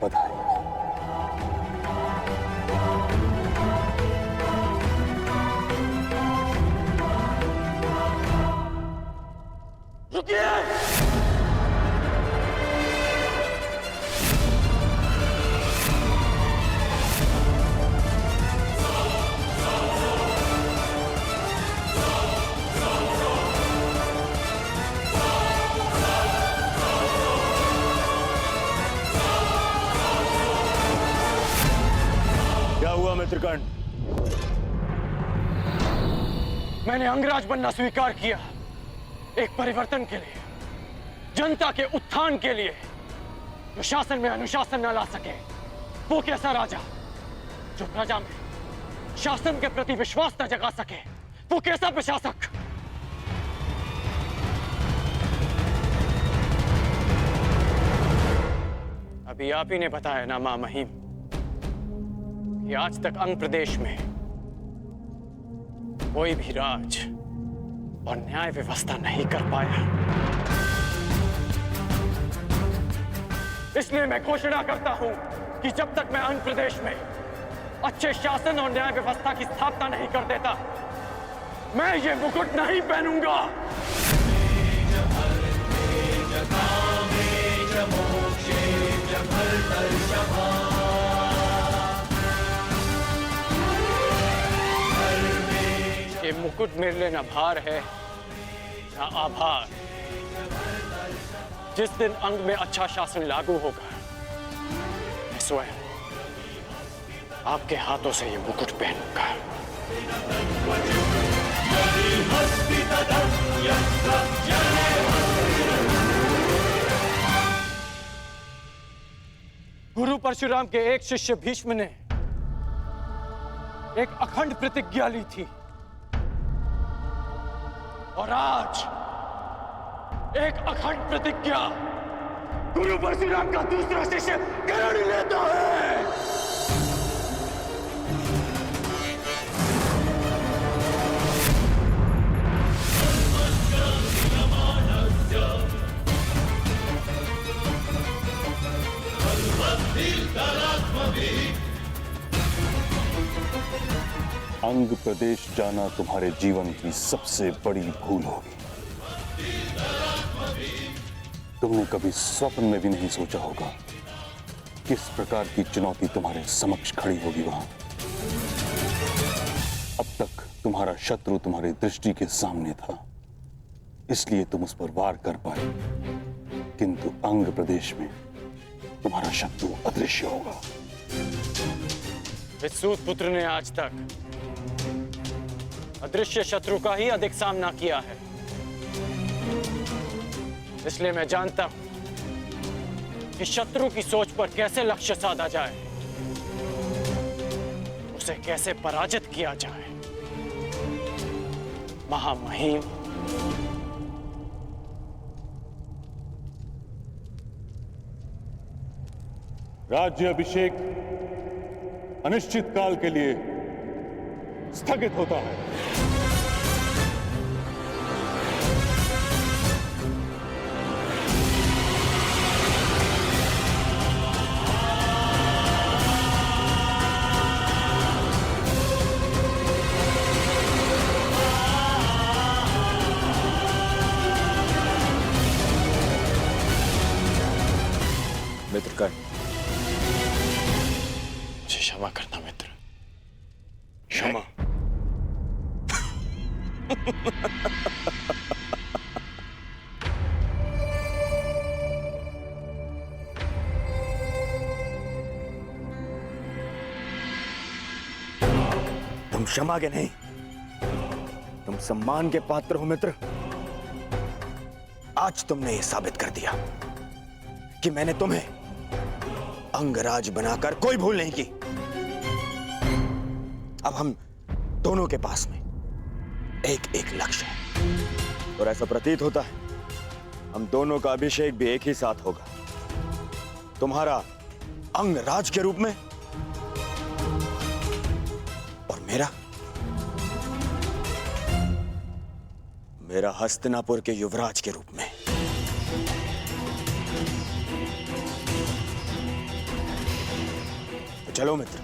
बधाई हो। रुकिए! क्या हुआ मित्रकर्ण? मैंने अंगराज बनना स्वीकार किया, एक परिवर्तन के लिए, जनता के उत्थान के लिए, जो शासन में अनुशासन न ला सके। वो कैसा राजा जो प्रजा में शासन के प्रति विश्वास न जगा सके? वो कैसा प्रशासक? अभी आप ही ने बताया ना मां महिम कि आज तक अंग प्रदेश में कोई भी राज और न्याय व्यवस्था नहीं कर पाया। इसलिए मैं घोषणा करता हूं कि जब तक मैं अंग प्रदेश में अच्छे शासन और न्याय व्यवस्था की स्थापना नहीं कर देता, मैं ये मुकुट नहीं पहनूंगा। ये मुकुट मेरे लिए न भार है न आभार। जिस दिन अंग में अच्छा शासन लागू होगा, मैं स्वयं आपके हाथों से ये मुकुट पहनूंगा। गुरु परशुराम के एक शिष्य भीष्म ने एक अखंड प्रतिज्ञा ली थी, और आज एक अखंड प्रतिज्ञा गुरु परशुराम का दूसरा शिष्य करण लेता है। अंग प्रदेश जाना तुम्हारे जीवन की सबसे बड़ी भूल होगी। तुमने कभी स्वप्न में भी नहीं सोचा होगा किस प्रकार की चुनौती तुम्हारे समक्ष खड़ी होगी वहां। अब तक तुम्हारा शत्रु तुम्हारी दृष्टि के सामने था, इसलिए तुम उस पर वार कर पाए, किंतु अंग प्रदेश में तुम्हारा शत्रु अदृश्य होगा। विसूत पुत्र ने आज तक अदृश्य शत्रु का ही अधिक सामना किया है, इसलिए मैं जानता हूं कि शत्रु की सोच पर कैसे लक्ष्य साधा जाए, उसे कैसे पराजित किया जाए। महामहिम, राज्य अभिषेक अनिश्चित काल के लिए स्थगित होता है। मित्रकर्ण, मुझे क्षमा करना मित्र, क्षमा। तुम क्षमा के नहीं, तुम सम्मान के पात्र हो मित्र। आज तुमने यह साबित कर दिया कि मैंने तुम्हें अंगराज बनाकर कोई भूल नहीं की। अब हम दोनों के पास में एक एक लक्ष्य है, और ऐसा प्रतीत होता है हम दोनों का अभिषेक भी एक ही साथ होगा, तुम्हारा अंगराज के रूप में और मेरा हस्तिनापुर के युवराज के रूप में। चलो मित्र,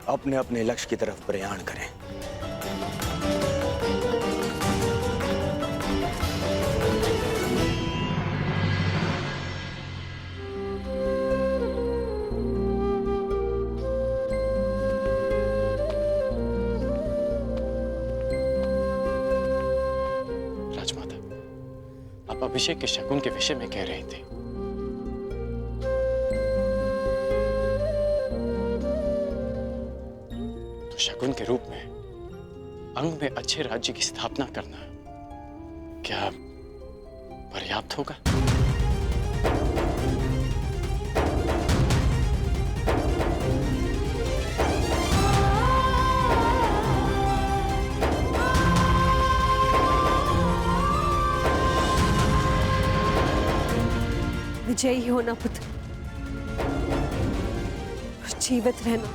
अपने अपने लक्ष्य की तरफ प्रयाण करें। राजमाता, आप अभिषेक के शकुन के विषय में कह रही थी। तो शकुन के रूप में अंग में अच्छे राज्य की स्थापना करना क्या पर्याप्त होगा? विजयी होना पुत्र, जीवित रहना।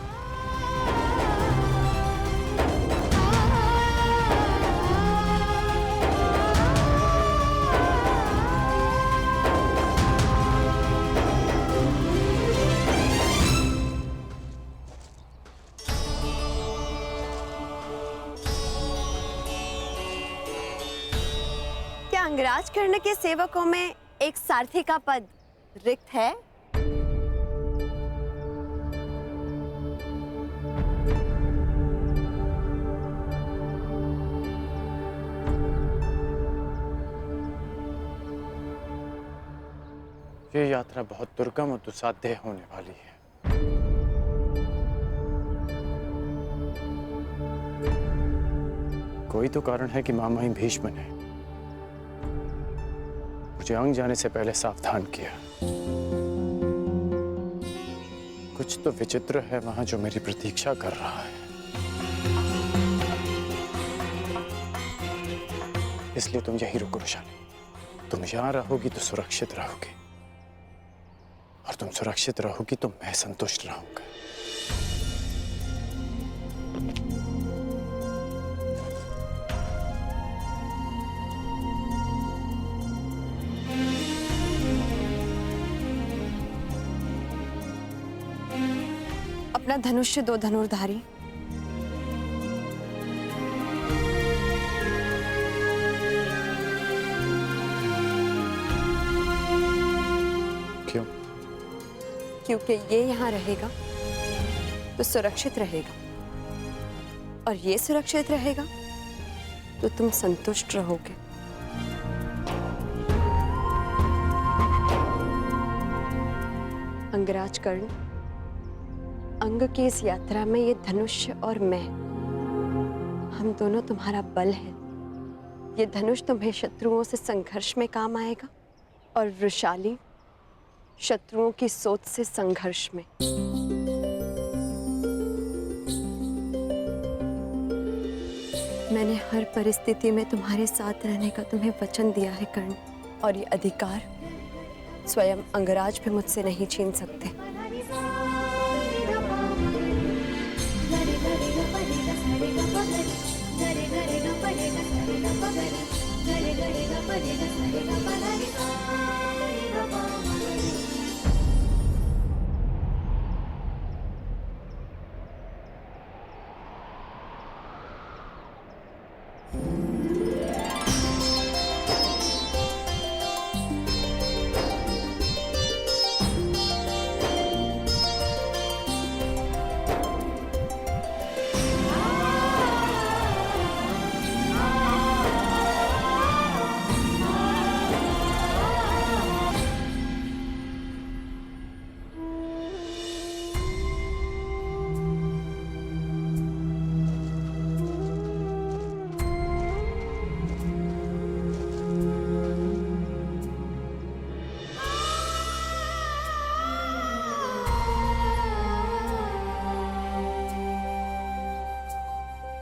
क्या अंगराज कर्ण के सेवकों में एक सारथी का पद रिक्त है? ये यात्रा बहुत दुर्गम और दुस्साध्य होने वाली है। कोई तो कारण है कि मामा भीष्म ने मुझे अंग जाने से पहले सावधान किया। कुछ तो विचित्र है वहां जो मेरी प्रतीक्षा कर रहा है। इसलिए तुम यही रुको रुशाली। तुम यहां रहोगी तो सुरक्षित रहोगी, और तुम सुरक्षित रहोगी तो मैं संतुष्ट रहूंगा। अपना धनुष्य दो धनुर्धारी। क्यों? क्योंकि ये यहाँ रहेगा तो सुरक्षित रहेगा, और ये सुरक्षित रहेगा तो तुम संतुष्ट रहोगे। अंगराज कर्ण, अंग की इस यात्रा में ये धनुष और मैं, हम दोनों तुम्हारा बल है। ये धनुष तुम्हें शत्रुओं से संघर्ष में काम आएगा, और वृषाली शत्रुओं की सोच से संघर्ष में। मैंने हर परिस्थिति में तुम्हारे साथ रहने का तुम्हें वचन दिया है कर्ण, और ये अधिकार स्वयं अंगराज भी मुझसे नहीं छीन सकते।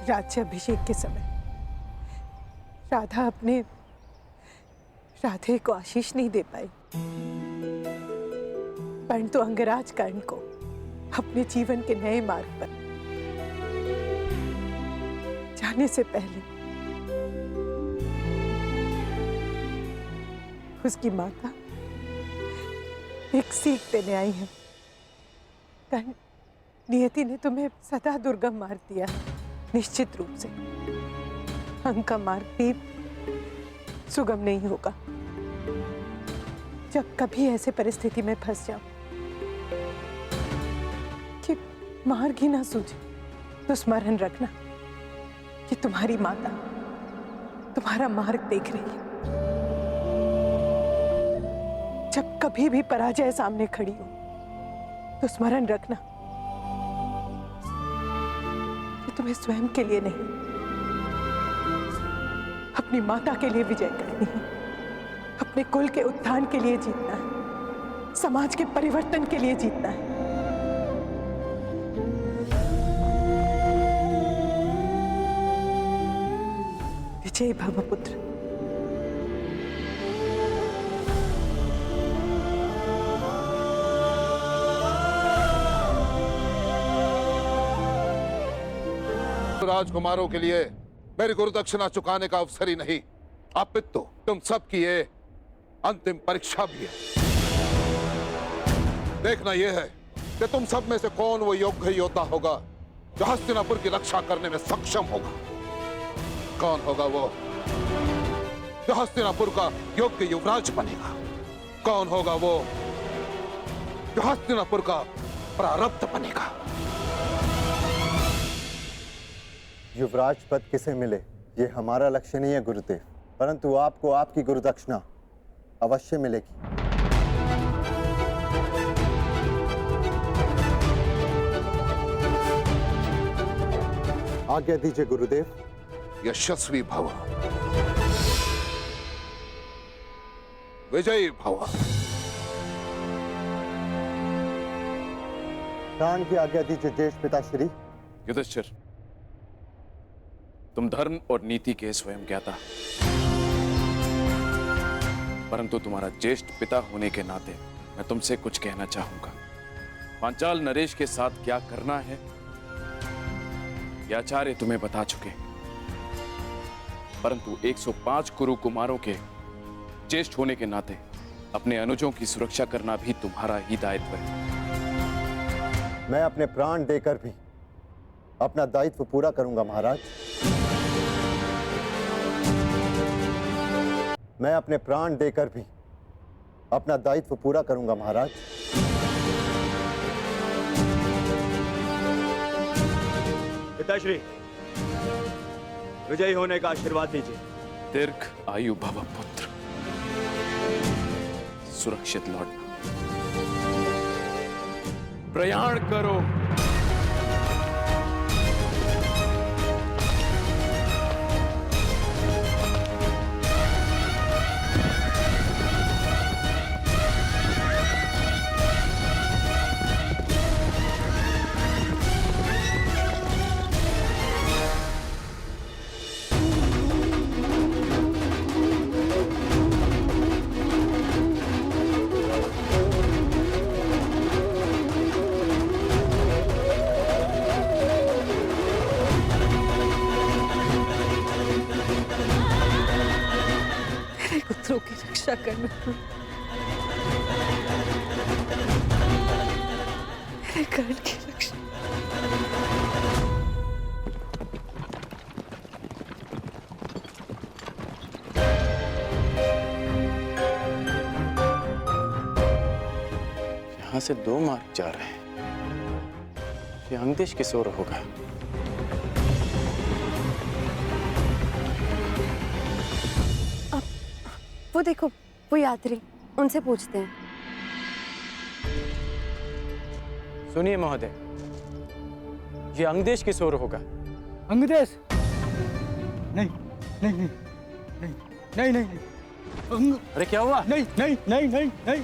राज्याभिषेक के समय राधा अपने राधे को आशीष नहीं दे पाई, परंतु अंगराज कर्ण को अपने जीवन के नए मार्ग पर जाने से पहले उसकी माता एक सीख देने आई है। कर्ण, नियति ने तुम्हें सदा दुर्गम मार्ग दिया, निश्चित रूप से अंग का मार्ग भी सुगम नहीं होगा। जब कभी ऐसे परिस्थिति में फंस जाओ कि मार्ग ही ना सूझे, तो स्मरण रखना कि तुम्हारी माता तुम्हारा मार्ग देख रही है। जब कभी भी पराजय सामने खड़ी हो, तो स्मरण रखना कि तुम्हें स्वयं के लिए नहीं, अपनी माता के लिए विजय करनी है, अपने कुल के उत्थान के लिए जीतना है, समाज के परिवर्तन के लिए जीतना है। विजय भव पुत्र। राजकुमारों के लिए मेरी गुरुदक्षिणा चुकाने का अवसर ही नहीं, अपितु तुम सबकी ये अंतिम परीक्षा भी है। देखना यह है कि तुम सब में से कौन वो योग्य योद्धा होगा जो हस्तिनापुर की रक्षा करने में सक्षम होगा। कौन होगा वो जो हस्तिनापुर का योग्य युवराज बनेगा। कौन होगा वो जो हस्तिनापुर का प्रारब्ध बनेगा। युवराज पद किसे मिले ये हमारा लक्ष्य नहीं है गुरुदेव, परंतु आपको आपकी गुरुदक्षिणा अवश्य मिलेगी। आज्ञा दीजिए गुरुदेव। यशस्वी भव, विजयी भव। प्राण की आज्ञा दीजिए ज्येष्ठ पिताश्री। युधिष्ठिर, तुम धर्म और नीति के स्वयं ज्ञाता, परंतु तुम्हारा ज्येष्ठ पिता होने के नाते मैं तुमसे कुछ कहना चाहूंगा। पांचाल नरेश के साथ क्या करना है ये आचार्य तुम्हें बता चुके, परंतु 105 कुरु कुमारों के ज्येष्ठ होने के नाते अपने अनुजों की सुरक्षा करना भी तुम्हारा ही दायित्व है। मैं अपने प्राण देकर भी अपना दायित्व पूरा करूंगा महाराज। मैं अपने प्राण देकर भी अपना दायित्व पूरा करूंगा महाराज। पिताश्री, विजयी होने का आशीर्वाद दीजिए। दीर्घ आयु भव पुत्र, सुरक्षित लौटना। प्रयाण करो। पुत्रों की रक्षा करना, मेरे कर्ण की रक्षा। यहां से 2 मार्ग जा रहे हैं। ये अंगदेश किस ओर होगा? वो देखो, वो यात्री, उनसे पूछते हैं। सुनिए महोदय, ये अंगदेश किस ओर होगा? अंगदेश? नहीं नहीं नहीं नहीं नहीं नहीं नहीं। अरे क्या हुआ? नहीं नहीं नहीं नहीं नहीं।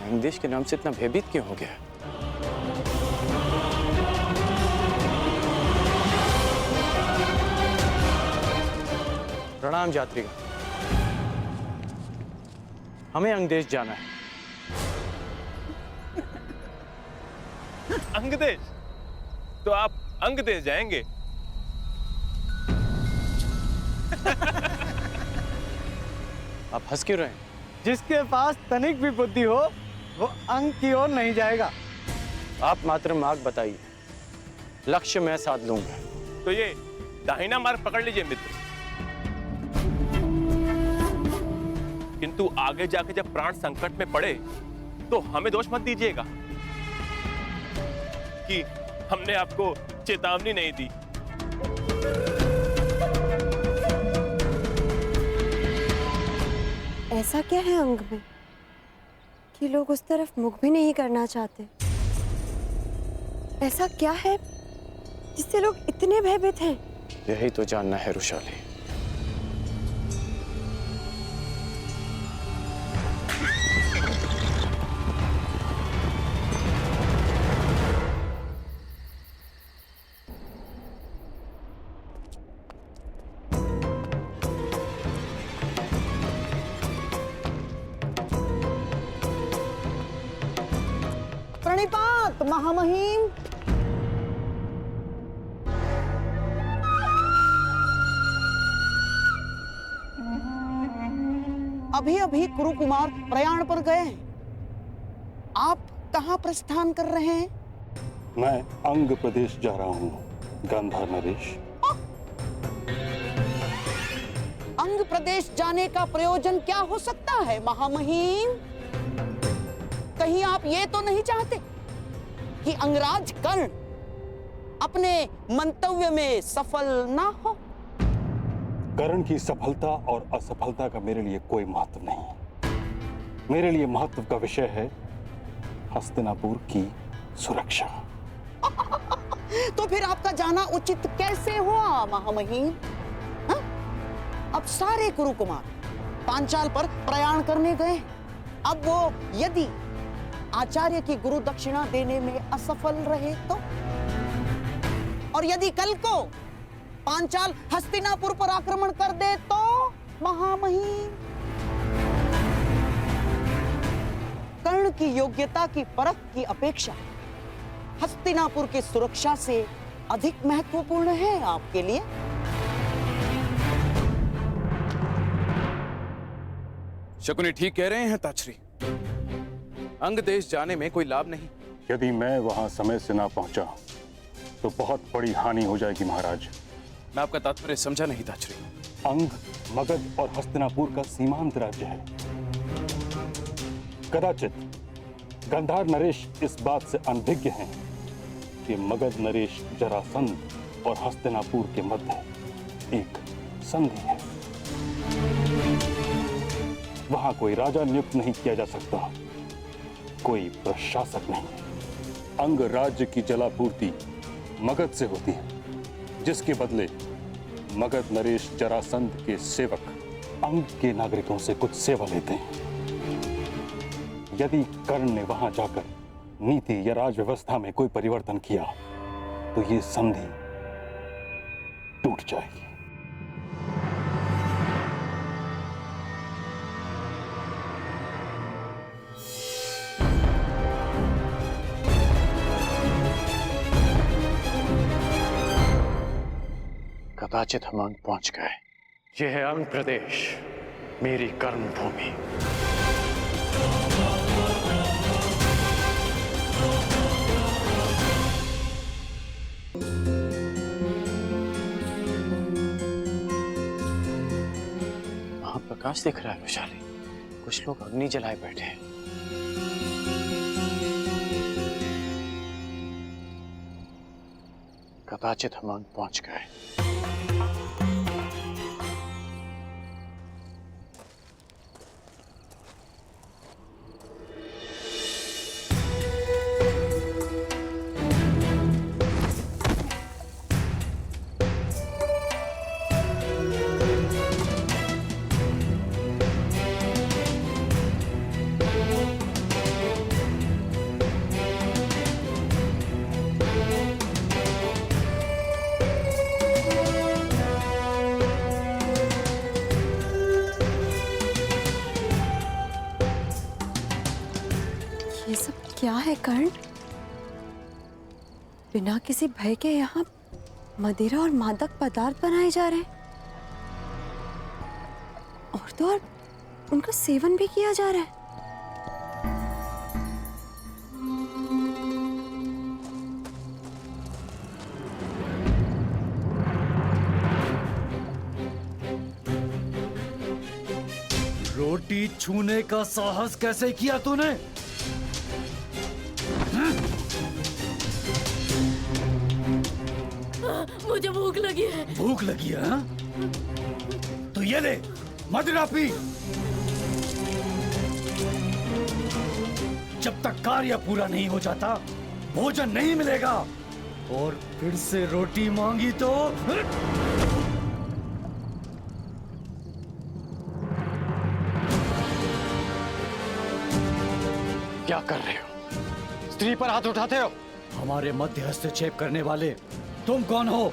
अंगदेश के नाम से इतना भयभीत क्यों हो गया? प्रणाम यात्रीगण, हमें अंगदेश जाना है। अंगदेश? तो आप अंगदेश जाएंगे? आप हंस क्यों रहे हैं? जिसके पास तनिक भी बुद्धि हो वो अंग की ओर नहीं जाएगा। आप मात्र मार्ग बताइए, लक्ष्य मैं साध लूंगा। तो ये दाहिना मार्ग पकड़ लीजिए मित्र, किंतु आगे जाके जब प्राण संकट में पड़े तो हमें दोष मत दीजिएगा कि हमने आपको चेतावनी नहीं दी। ऐसा क्या है अंग में कि लोग उस तरफ मुख भी नहीं करना चाहते? ऐसा क्या है जिससे लोग इतने भयभीत हैं? यही तो जानना है रुशाली। प्रणिपात महामहिम। अभी अभी कुरुकुमार प्रयाण पर गए हैं। आप कहाँ प्रस्थान कर रहे हैं? मैं अंग प्रदेश जा रहा हूँ गांधार नरेश। अंग प्रदेश जाने का प्रयोजन क्या हो सकता है महामहिम? कहीं आप ये तो नहीं चाहते कि अंगराज कर्ण अपने मंतव्य में सफल ना हो? कर्ण की सफलता और असफलता का मेरे लिए कोई महत्व नहीं। मेरे लिए महत्व का विषय है हस्तिनापुर की सुरक्षा। तो फिर आपका जाना उचित कैसे हुआ महामहिम? हाँ? अब सारे कुरुकुमार पांचाल पर प्रयाण करने गए। अब वो यदि आचार्य की गुरु दक्षिणा देने में असफल रहे तो, और यदि कल को पांचाल हस्तिनापुर पर आक्रमण कर दे तो महामहिम? कर्ण की योग्यता की परख की अपेक्षा हस्तिनापुर की सुरक्षा से अधिक महत्वपूर्ण है आपके लिए? शकुनी ठीक कह रहे हैं ताछरी। अंग देश जाने में कोई लाभ नहीं। यदि मैं वहां समय से ना पहुंचा तो बहुत बड़ी हानि हो जाएगी महाराज। मैं आपका तात्पर्य समझा नहीं ताछरी। अंग, मगध और हस्तिनापुर का सीमांत राज्य है। कदाचित गांधार नरेश इस बात से अनभिज्ञ हैं कि मगध नरेश जरासंध और हस्तिनापुर के मध्य एक संधि है। वहां कोई राजा नियुक्त नहीं किया जा सकता, कोई प्रशासक नहीं। अंग राज्य की जलापूर्ति मगध से होती है, जिसके बदले मगध नरेश जरासंध के सेवक अंग के नागरिकों से कुछ सेवा लेते हैं। यदि कर्ण ने वहां जाकर नीति या राज व्यवस्था में कोई परिवर्तन किया तो ये संधि टूट जाएगी। कदाचित हम अंग पहुंच गए। यह है अंग प्रदेश, मेरी कर्म भूमि। वहां प्रकाश दिख रहा है विशाली। कुछ लोग अग्नि जलाए बैठे हैं। कदाचित हम अंग पहुंच गए। क्या है कर्ण? बिना किसी भय के यहाँ मदिरा और मादक पदार्थ बनाए जा रहे हैं। और तो और उनका सेवन भी किया जा रहा है। रोटी छूने का साहस कैसे किया तूने? मुझे भूख लगी है। भूख लगी है हाँ? तो ये ले मदिरा पी। जब तक कार्य पूरा नहीं हो जाता भोजन नहीं मिलेगा। और फिर से रोटी मांगी तो क्या कर रहे हो? स्त्री पर हाथ उठाते हो? हमारे मध्य हस्तक्षेप करने वाले तुम कौन हो?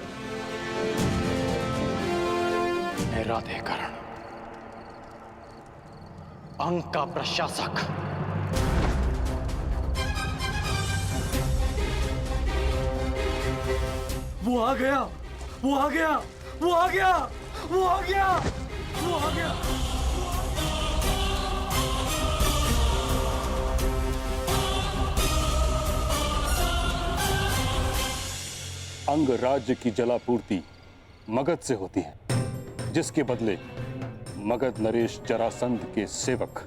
मैं राधेकरण, अंग का प्रशासक। वो आ गया, वो आ गया, वो आ गया, वो आ गया, वो आ गया। अंग राज्य की जलापूर्ति मगध से होती है, जिसके बदले मगध नरेश जरासंध के सेवक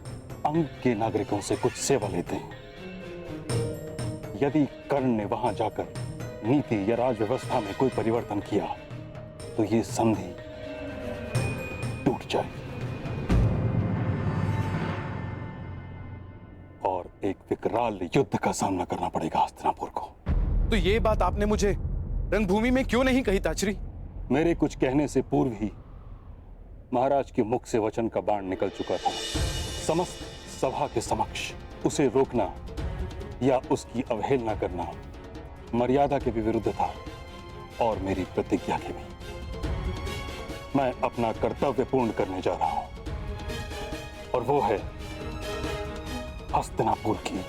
अंग के नागरिकों से कुछ सेवा लेते हैं। यदि कर्ण ने वहां जाकर नीति या राज व्यवस्था में कोई परिवर्तन किया तो ये संधि टूट जाएगी और एक विकराल युद्ध का सामना करना पड़ेगा हस्तिनापुर को। तो ये बात आपने मुझे रणभूमि में क्यों नहीं कही ताचरी? मेरे कुछ कहने से पूर्व ही महाराज के मुख से वचन का बाण निकल चुका था। समस्त सभा के समक्ष उसे रोकना या उसकी अवहेलना करना मर्यादा के भी विरुद्ध था और मेरी प्रतिज्ञा के भी। मैं अपना कर्तव्य पूर्ण करने जा रहा हूं और वो है हस्तिनापुर की